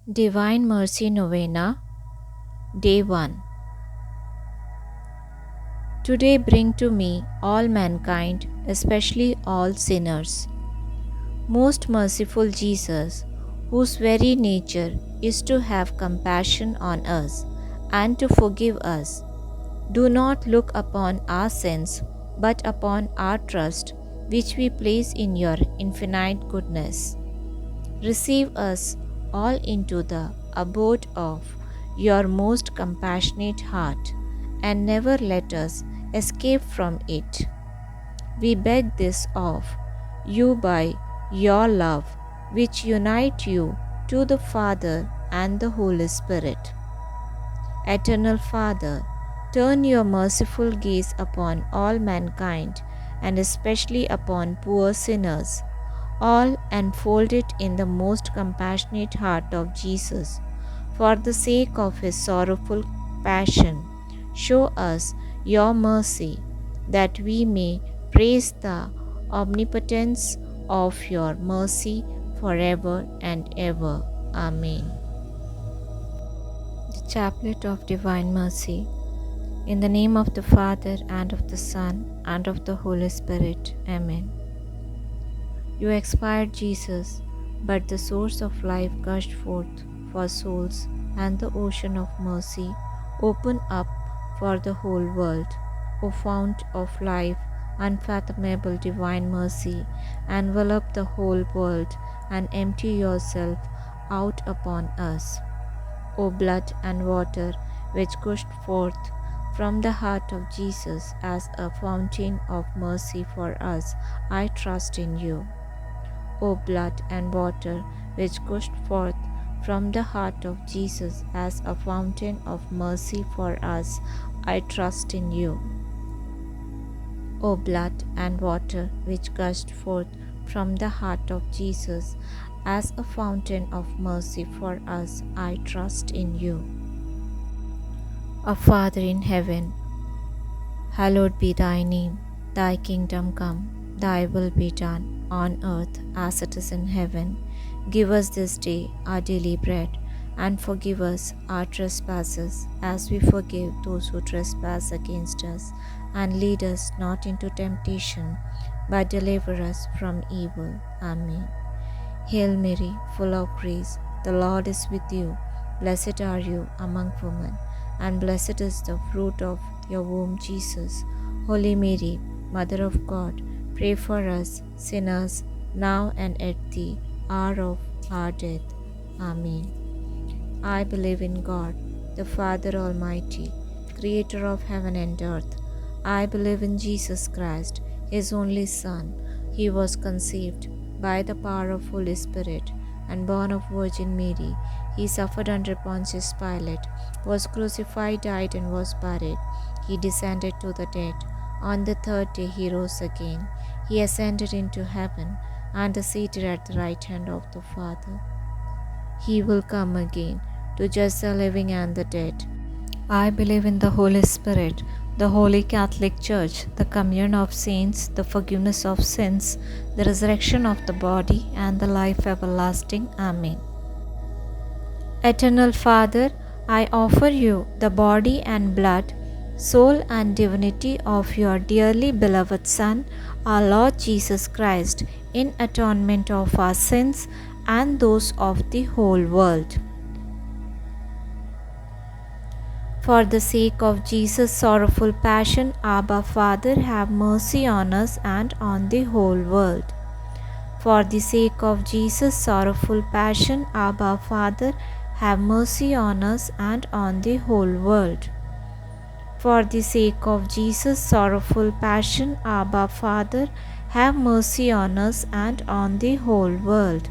Divine Mercy Novena, Day 1. Today bring to me all mankind, especially all sinners. Most merciful Jesus, whose very nature is to have compassion on us and to forgive us, do not look upon our sins, but upon our trust, which we place in your infinite goodness. Receive us all into the abode of your most compassionate heart, and never let us escape from it. We beg this of you by your love, which unite you to the Father and the Holy Spirit. Eternal Father, turn your merciful gaze upon all mankind, and especially upon poor sinners, all enfolded in the most compassionate heart of Jesus. For the sake of his sorrowful passion, show us your mercy, that we may praise the omnipotence of your mercy forever and ever. Amen. The Chaplet of Divine Mercy. In the name of the Father, and of the Son, and of the Holy Spirit. Amen. You expired, Jesus, but the source of life gushed forth for souls, and the ocean of mercy opened up for the whole world. O fount of life, unfathomable divine mercy, envelop the whole world and empty yourself out upon us. O blood and water which gushed forth from the heart of Jesus as a fountain of mercy for us, I trust in you. O blood and water which gushed forth from the heart of Jesus as a fountain of mercy for us, I trust in you. O blood and water which gushed forth from the heart of Jesus as a fountain of mercy for us, I trust in you. Our Father in heaven, hallowed be thy name. Thy kingdom come, thy will be done, on earth as it is in heaven. Give us this day our daily bread, and forgive us our trespasses, as we forgive those who trespass against us. And lead us not into temptation, but deliver us from evil. Amen. Hail Mary, full of grace, the Lord is with you. Blessed are you among women, and blessed is the fruit of your womb, Jesus. Holy Mary, Mother of God, pray for us sinners, now and at the hour of our death. Amen. I believe in God, the Father Almighty, creator of heaven and earth. I believe in Jesus Christ, his only Son. He was conceived by the power of Holy Spirit and born of Virgin Mary. He suffered under Pontius Pilate, was crucified, died, and was buried. He descended to the dead. On the third day he rose again. He ascended into heaven and is seated at the right hand of the Father. He will come again to judge the living and the dead. I believe in the Holy Spirit, the Holy Catholic Church, the communion of saints, the forgiveness of sins, the resurrection of the body, and the life everlasting. Amen. Eternal Father, I offer you the body and blood, soul and divinity of your dearly beloved Son, our Lord Jesus Christ, in atonement of our sins and those of the whole world. For the sake of Jesus' sorrowful passion, Abba Father, have mercy on us and on the whole world. For the sake of Jesus' sorrowful passion, Abba Father, have mercy on us and on the whole world. For the sake of Jesus' sorrowful passion, Abba Father, have mercy on us and on the whole world.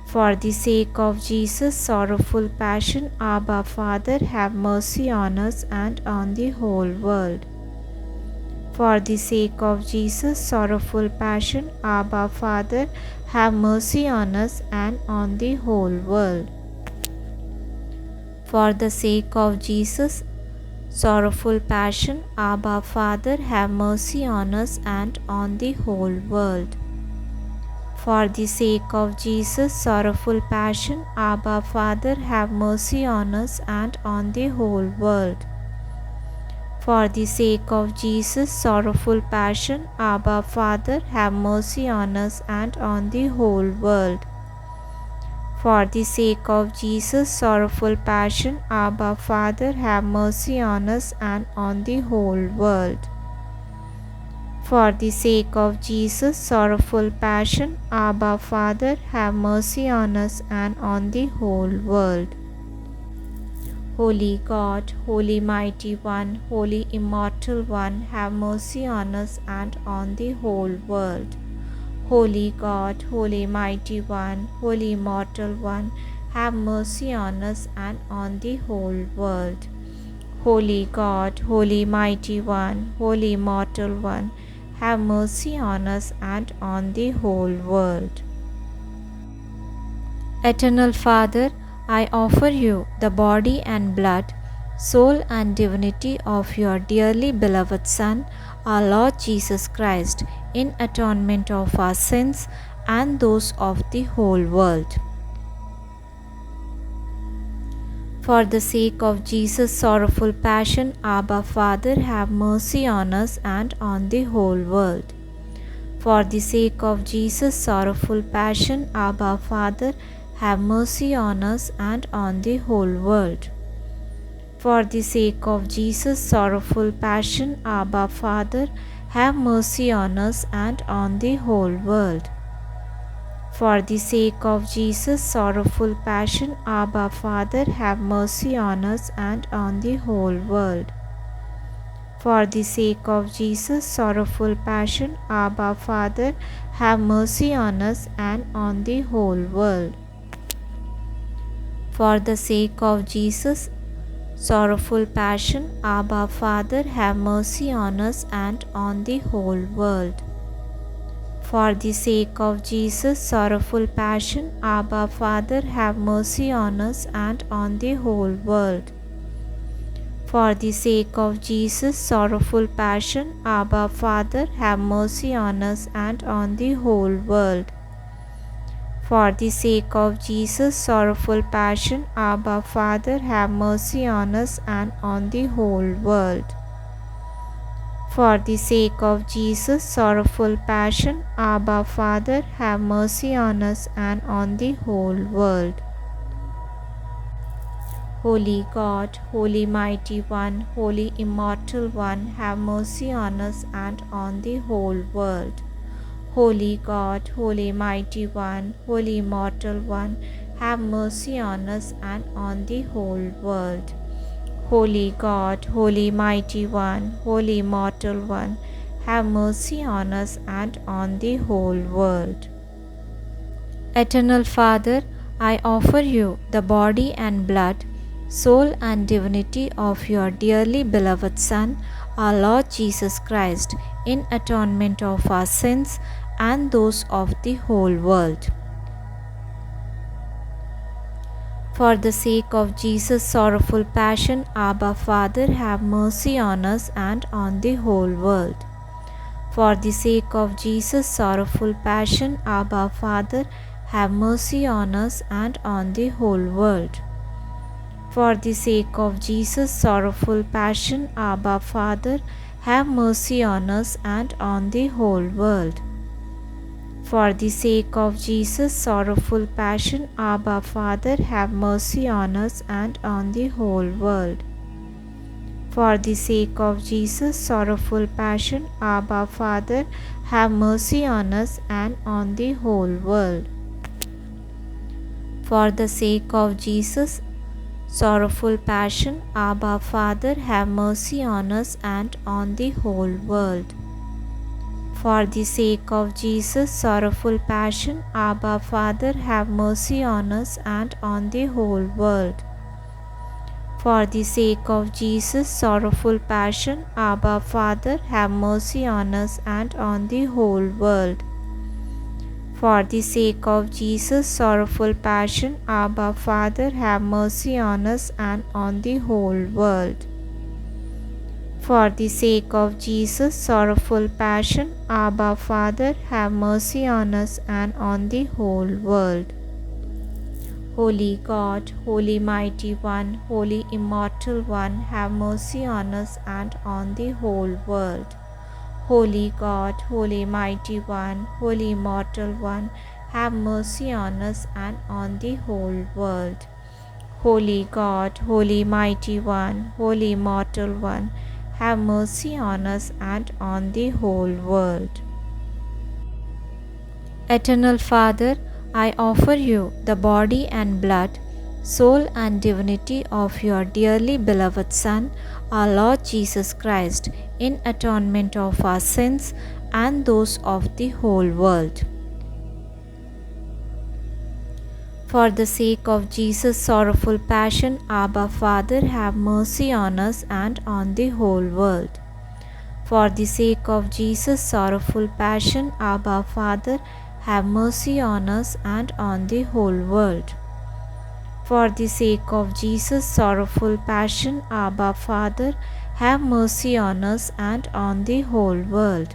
For the sake of Jesus' sorrowful passion, Abba Father, have mercy on us and on the whole world. For the sake of Jesus' sorrowful passion, Abba Father, have mercy on us and on the whole world. For the sake of Jesus' sorrowful passion, Abba Father, have mercy on us and on the whole world. For the sake of Jesus' sorrowful passion, Abba Father, have mercy on us and on the whole world. For the sake of Jesus' sorrowful passion, Abba Father, have mercy on us and on the whole world. For the sake of Jesus' sorrowful passion, Abba Father, have mercy on us and on the whole world. For the sake of Jesus' sorrowful passion, Abba Father, have mercy on us and on the whole world. Holy God, Holy Mighty One, Holy Immortal One, have mercy on us and on the whole world. Holy God, Holy Mighty One, Holy Immortal One, have mercy on us and on the whole world. Holy God, Holy Mighty One, Holy Immortal One, have mercy on us and on the whole world. Eternal Father, I offer you the body and blood, soul and divinity of your dearly beloved Son, our Lord Jesus Christ, in atonement of our sins and those of the whole world. For the sake of Jesus' sorrowful passion, Abba Father, have mercy on us and on the whole world. For the sake of Jesus' sorrowful passion, Abba Father, have mercy on us and on the whole world. For the sake of Jesus' sorrowful passion, Abba Father, have mercy on us and on the whole world. For the sake of Jesus' sorrowful passion, Abba Father, have mercy on us and on the whole world. For the sake of Jesus' sorrowful passion, Abba Father, have mercy on us and on the whole world. For the sake of Jesus' sorrowful passion, Abba Father, have mercy on us and on the whole world. For the sake of Jesus' sorrowful passion, Abba Father, have mercy on us and on the whole world. For the sake of Jesus' sorrowful passion, Abba Father, have mercy on us and on the whole world. For the sake of Jesus' sorrowful passion, Abba Father, have mercy on us and on the whole world. For the sake of Jesus' sorrowful passion, Abba Father, have mercy on us and on the whole world. Holy God, Holy Mighty One, Holy Immortal One, have mercy on us and on the whole world. Holy God, Holy Mighty One, Holy Immortal One, have mercy on us and on the whole world. Holy God, Holy Mighty One, Holy Immortal One, have mercy on us and on the whole world. Eternal Father, I offer you the body and blood, soul and divinity of your dearly beloved Son, our Lord Jesus Christ, in atonement of our sins and those of the whole world. For the sake of Jesus' sorrowful passion, Abba Father, have mercy on us and on the whole world. For the sake of Jesus' sorrowful passion, Abba Father, have mercy on us and on the whole world. For the sake of Jesus' sorrowful passion, Abba Father, have mercy on us and on the whole world. For the sake of Jesus' sorrowful passion, Abba Father, have mercy on us and on the whole world. For the sake of Jesus' sorrowful passion, Abba Father, have mercy on us and on the whole world. For the sake of Jesus' sorrowful passion, Abba Father, have mercy on us and on the whole world. For the sake of Jesus' sorrowful passion, Abba Father, have mercy on us and on the whole world. For the sake of Jesus' sorrowful passion, Abba Father, have mercy on us and on the whole world. For the sake of Jesus' sorrowful passion, Abba Father, have mercy on us and on the whole world. For the sake of Jesus' sorrowful passion, Abba, Father, have mercy on us and on the whole world. Holy God, Holy Mighty One, Holy Immortal One, have mercy on us and on the whole world. Holy God, Holy Mighty One, Holy Immortal One, have mercy on us and on the whole world. Holy God, Holy Mighty One, Holy Immortal One, have mercy on us and on the whole world. Eternal Father, I offer you the body and blood, soul and divinity of your dearly beloved Son, our Lord Jesus Christ, in atonement of our sins and those of the whole world. For the sake of Jesus' sorrowful passion, Abba, Father, have mercy on us and on the whole world. For the sake of Jesus' sorrowful passion, Abba, Father, have mercy on us and on the whole world. For the sake of Jesus' sorrowful passion, Abba, Father, have mercy on us and on the whole world.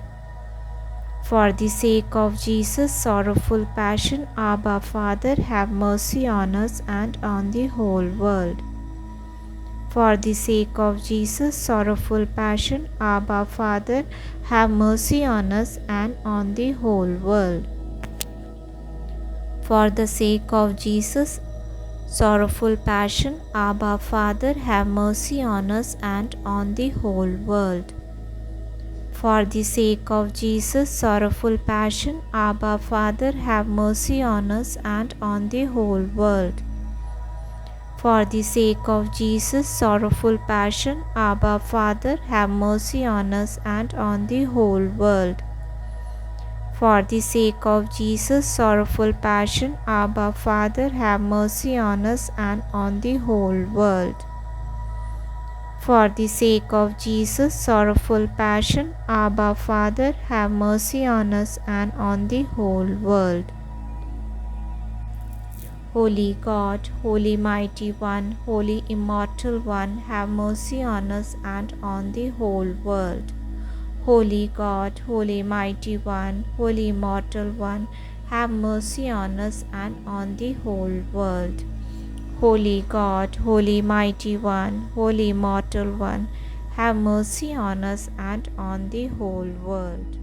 For the sake of Jesus' sorrowful passion, Abba, Father, have mercy on us and on the whole world. For the sake of Jesus' sorrowful passion, Abba, Father, have mercy on us and on the whole world. For the sake of Jesus' sorrowful passion, Abba, Father, have mercy on us and on the whole world. For the sake of Jesus' sorrowful passion, Abba, Father, have mercy on us and on the whole world. For the sake of Jesus' sorrowful passion, Abba, Father, have mercy on us and on the whole world. For the sake of Jesus' sorrowful passion, Abba, Father, have mercy on us and on the whole world. For the sake of Jesus' sorrowful passion, Abba, Father, have mercy on us and on the whole world. Holy God, Holy Mighty One, Holy Immortal One, have mercy on us and on the whole world. Holy God, Holy Mighty One, Holy Immortal One, have mercy on us and on the whole world. Holy God, Holy Mighty One, Holy Immortal One, have mercy on us and on the whole world.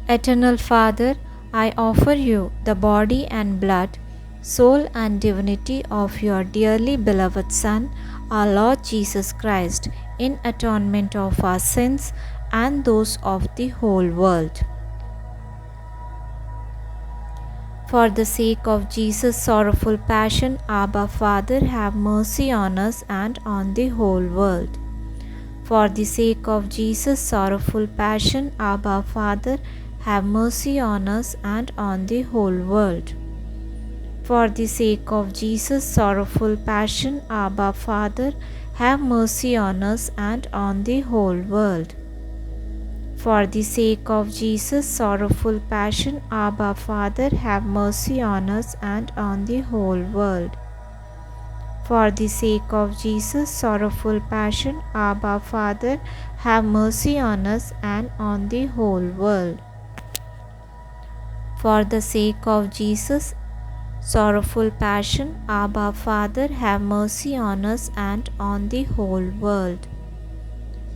Eternal Father, I offer you the body and blood, soul and divinity of your dearly beloved Son, our Lord Jesus Christ, in atonement of our sins and those of the whole world. For the sake of Jesus' sorrowful passion, Abba, Father, have mercy on us and on the whole world. For the sake of Jesus' sorrowful passion, Abba, Father, have mercy on us and on the whole world. For the sake of Jesus' sorrowful passion, Abba, Father, have mercy on us and on the whole world. For the sake of Jesus' sorrowful passion, Abba, Father, have mercy on us and on the whole world. For the sake of Jesus' sorrowful passion, Abba, Father, have mercy on us and on the whole world. For the sake of Jesus' sorrowful passion, Abba, Father, have mercy on us and on the whole world.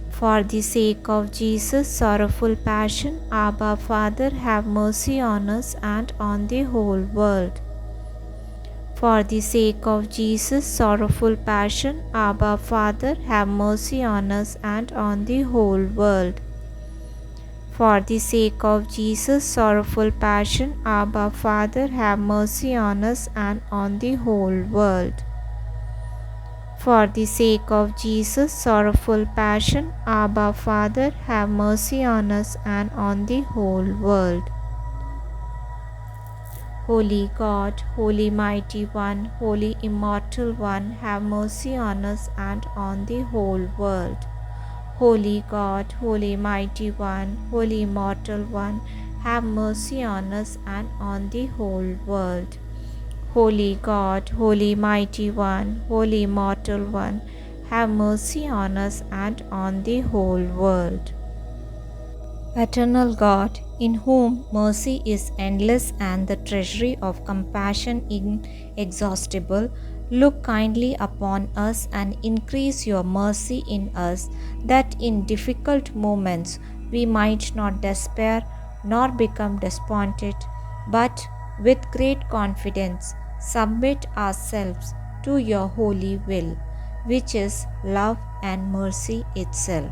For the sake of Jesus' sorrowful passion, Abba, Father, have mercy on us and on the whole world. For the sake of Jesus' sorrowful passion, Abba, Father, have mercy on us and on the whole world. For the sake of Jesus' sorrowful passion, Abba, Father, have mercy on us and on the whole world. For the sake of Jesus' sorrowful passion, Abba, Father, have mercy on us and on the whole world. Holy God, Holy Mighty One, Holy Immortal One, have mercy on us and on the whole world. Holy God, Holy Mighty One, Holy Immortal One, have mercy on us and on the whole world. Holy God, Holy Mighty One, Holy Immortal One, have mercy on us and on the whole world. Eternal God, in whom mercy is endless and the treasury of compassion inexhaustible, look kindly upon us and increase your mercy in us, that in difficult moments we might not despair nor become disappointed, but with great confidence submit ourselves to your holy will, which is love and mercy itself.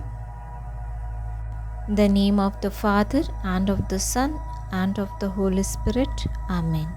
In the name of the Father, and of the Son, and of the Holy Spirit. Amen.